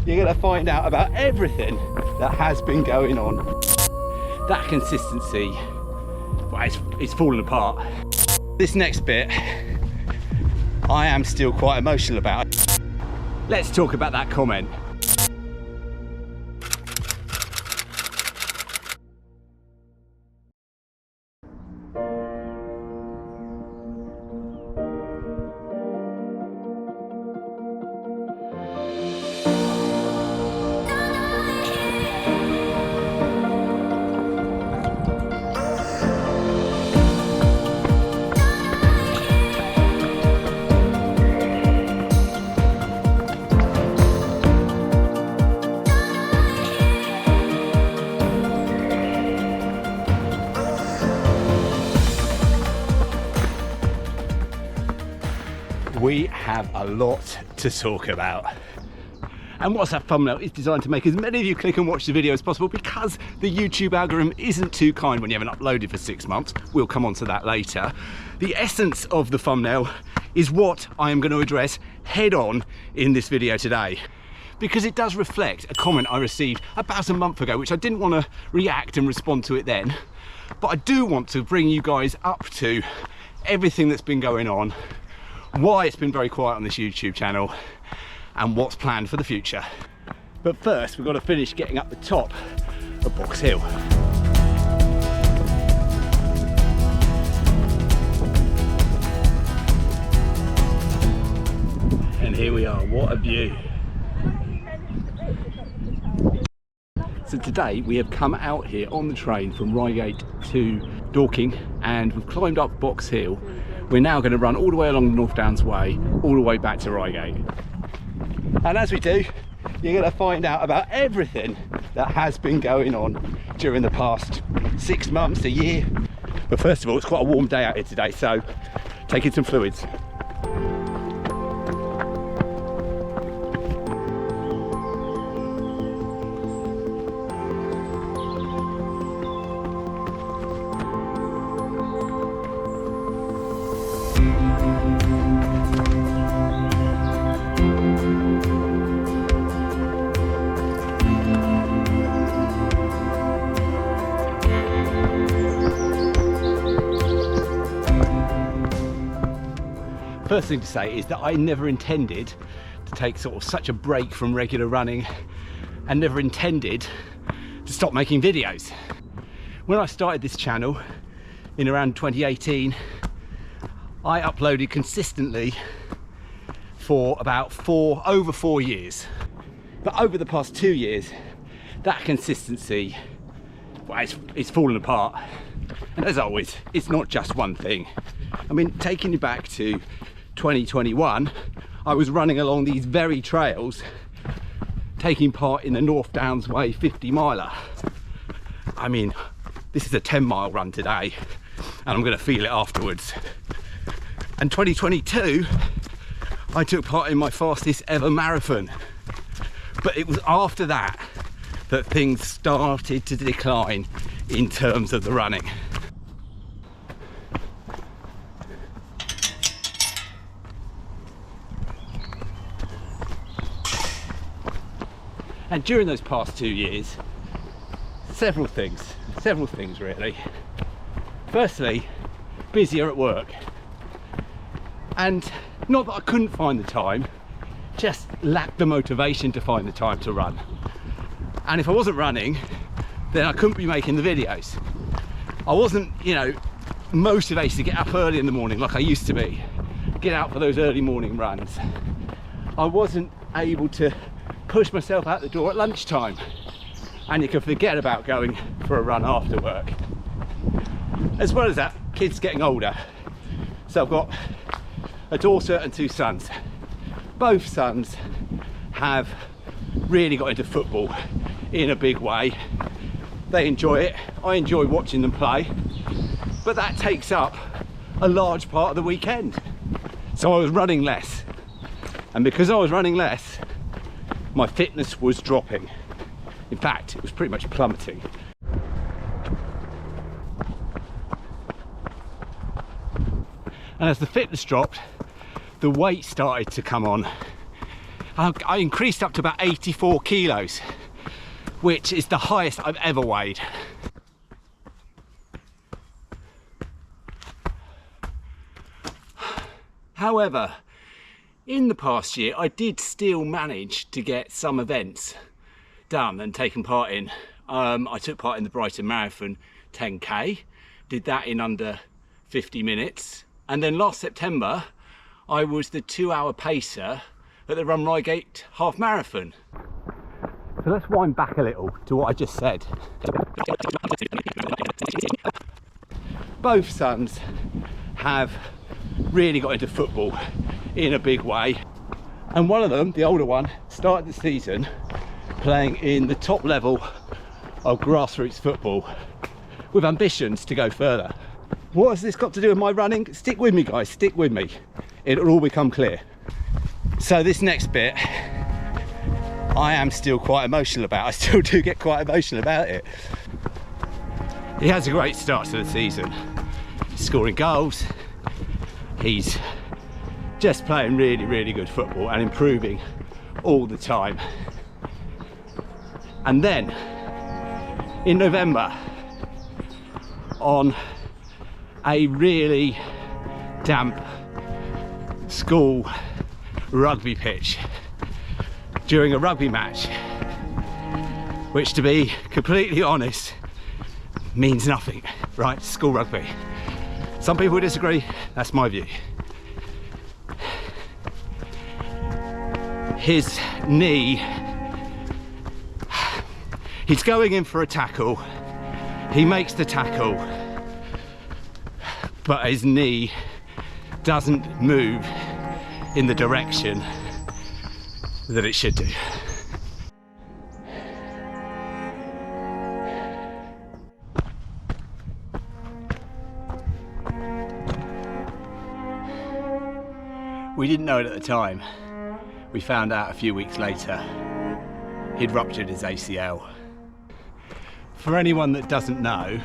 you're going to find out about everything that has been going on. That consistency, well, it's fallen apart. This next bit, I am still quite emotional about it. Let's talk about that comment. We have a lot to talk about. And WhatsApp thumbnail is designed to make as many of you click and watch the video as possible, because the YouTube algorithm isn't too kind when you haven't uploaded for 6 months. We'll come on to that later. The essence of the thumbnail is what I am going to address head on in this video today, because it does reflect a comment I received about a month ago, which I didn't want to react and respond to it then, but I do want to bring you guys up to everything that's been going on, why it's been very quiet on this YouTube channel, and what's planned for the future. But first, we've got to finish getting up the top of Box Hill. And here we are, what a view. So today we have come out here on the train from Reigate to Dorking, and we've climbed up Box Hill. We're now going to run all the way along the North Downs Way, all the way back to Reigate. And as we do, you're going to find out about everything that has been going on during the past 6 months, a year. But first of all, it's quite a warm day out here today, so take in some fluids. First thing to say is that I never intended to take sort of such a break from regular running, and never intended to stop making videos. When I started this channel in around 2018, I uploaded consistently for about over 4 years. But over the past 2 years, that consistency, well, it's fallen apart. And as always, it's not just one thing. I mean, taking you back to 2021, I was running along these very trails, taking part in the North Downs Way 50 miler. I mean, this is a 10-mile run today, and I'm going to feel it afterwards. And 2022, I took part in my fastest ever marathon. But it was after that that things started to decline in terms of the running. And during those past 2 years, several things really. Firstly, busier at work. And not that I couldn't find the time, just lacked the motivation to find the time to run. And if I wasn't running, then I couldn't be making the videos. I wasn't, motivated to get up early in the morning like I used to be, get out for those early morning runs. I wasn't able to push myself out the door at lunchtime, and you can forget about going for a run after work. As well as that, kids getting older. So I've got a daughter and 2 sons. Both sons have really got into football in a big way. They enjoy it. I enjoy watching them play, but that takes up a large part of the weekend. So I was running less, and because I was running less, my fitness was dropping. In fact, it was pretty much plummeting. And as the fitness dropped, the weight started to come on. I increased up to about 84 kilos, which is the highest I've ever weighed. However, in the past year, I did still manage to get some events done and taken part in. I took part in the Brighton Marathon 10K, did that in under 50 minutes. And then last September, I was the 2-hour pacer at the Run Reigate half marathon. So let's wind back a little to what I just said. Both sons have really got into football in a big way. And one of them, the older one, started the season playing in the top level of grassroots football with ambitions to go further. What has this got to do with my running? Stick with me, guys, stick with me. It'll all become clear. So this next bit, I am still quite emotional about. I still do get quite emotional about it. He has a great start to the season. He's scoring goals. He's just playing really, really good football and improving all the time. And then in November, on a really damp school rugby pitch, during a rugby match, which, to be completely honest, means nothing, right? School rugby. Some people disagree, that's my view. His knee, he's going in for a tackle, he makes the tackle, but his knee doesn't move in the direction that it should do. We didn't know it at the time. We found out a few weeks later he'd ruptured his ACL. For anyone that doesn't know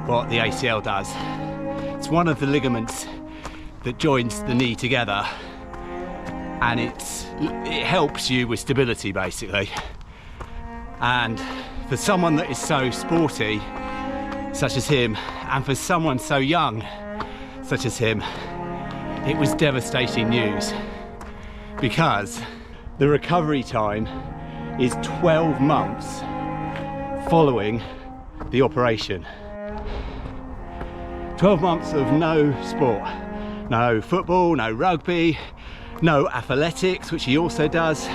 what the ACL does, it's one of the ligaments that joins the knee together, and it helps you with stability, basically. And for someone that is so sporty, such as him, and for someone so young, such as him, it was devastating news, because the recovery time is 12 months following the operation. 12 months of no sport, no football, no rugby, no athletics, which he also does,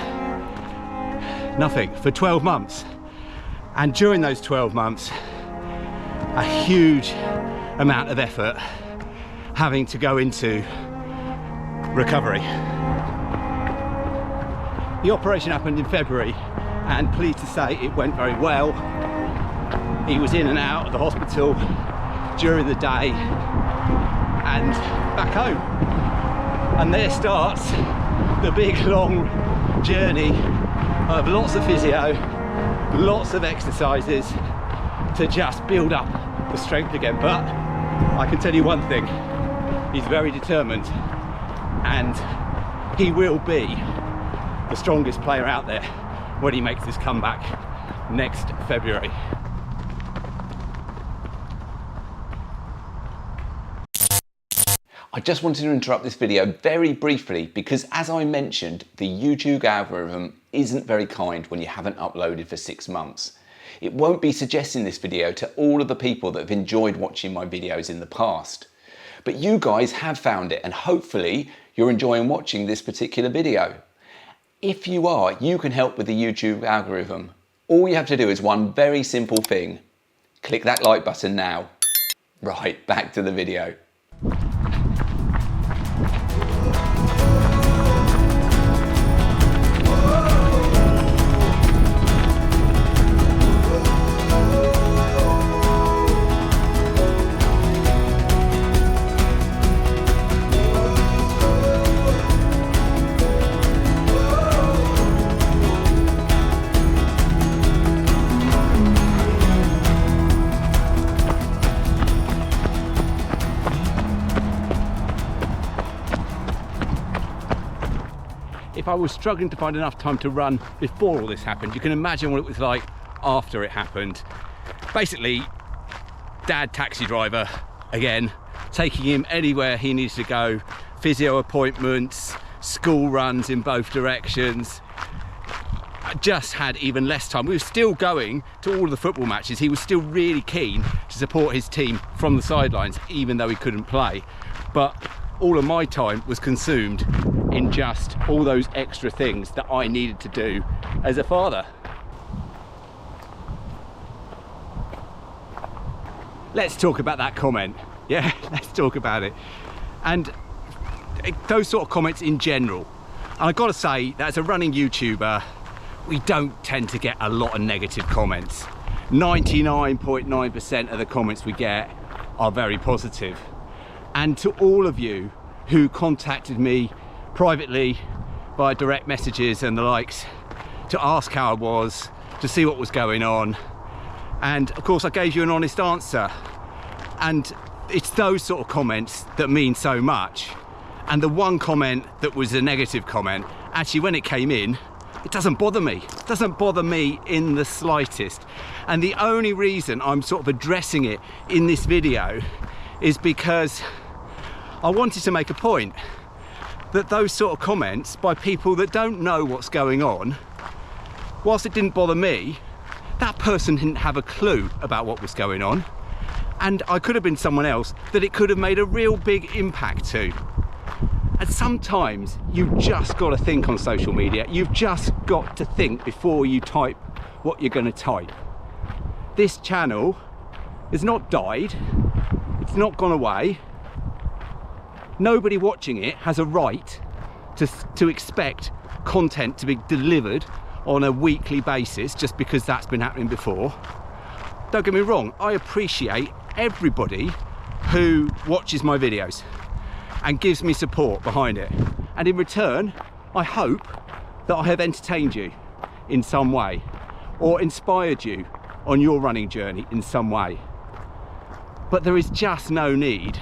nothing for 12 months. And during those 12 months, a huge amount of effort having to go into recovery. The operation happened in February, and pleased to say it went very well. He was in and out of the hospital during the day and back home. And there starts the big long journey of lots of physio, lots of exercises to just build up the strength again. But I can tell you one thing, he's very determined, and he will be the strongest player out there when he makes his comeback next February. I just wanted to interrupt this video very briefly because, as I mentioned, the YouTube algorithm isn't very kind when you haven't uploaded for 6 months. It won't be suggesting this video to all of the people that have enjoyed watching my videos in the past. But you guys have found it, and hopefully you're enjoying watching this particular video. If you are, you can help with the YouTube algorithm. All you have to do is one very simple thing. Click that like button now. Right, back to the video. if I was struggling to find enough time to run before all this happened, you can imagine what it was like after it happened. Basically, dad taxi driver again, taking him anywhere he needs to go, physio appointments, school runs in both directions. I just had even less time. We were still going to all of the football matches. He was still really keen to support his team from the sidelines, even though he couldn't play. But all of my time was consumed in just all those extra things that I needed to do as a father. Let's talk about that comment. Yeah, let's talk about it. And those sort of comments in general. And I've got to say that as a running YouTuber, we don't tend to get a lot of negative comments. 99.9% of the comments we get are very positive. And to all of you who contacted me privately by direct messages and the likes to ask how I was, to see what was going on, and of course I gave you an honest answer. And it's those sort of comments that mean so much. And the one comment that was a negative comment, actually when it came in, it doesn't bother me. It doesn't bother me in the slightest. And the only reason I'm sort of addressing it in this video is because I wanted to make a point that those sort of comments by people that don't know what's going on, whilst it didn't bother me, that person didn't have a clue about what was going on. And I could have been someone else that it could have made a real big impact to. And sometimes you've just got to think on social media. You've just got to think before you type what you're going to type. This channel has not died. It's not gone away. Nobody watching it has a right to expect content to be delivered on a weekly basis just because that's been happening before. Don't get me wrong, I appreciate everybody who watches my videos and gives me support behind it. And in return, I hope that I have entertained you in some way or inspired you on your running journey in some way. But there is just no need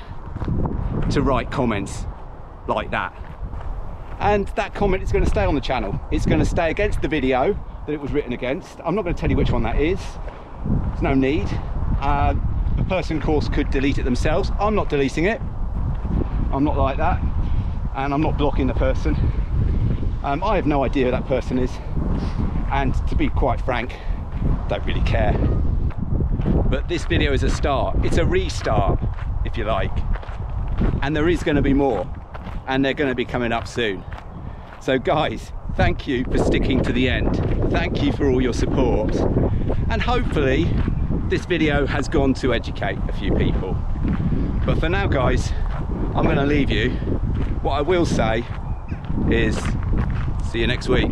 to write comments like that. And that comment is going to stay on the channel. It's going to stay against the video that it was written against. I'm not going to tell you which one that is. There's no need. The person, of course, could delete it themselves. I'm not deleting it. I'm not like that. And I'm not blocking the person. I have no idea who that person is. And to be quite frank, don't really care. But this video is a start. It's a restart, if you like. And there is going to be more, and they're going to be coming up soon. So guys, thank you for sticking to the end. Thank you for all your support, and hopefully this video has gone to educate a few people. But for now guys, I'm going to leave you. What I will say is see you next week.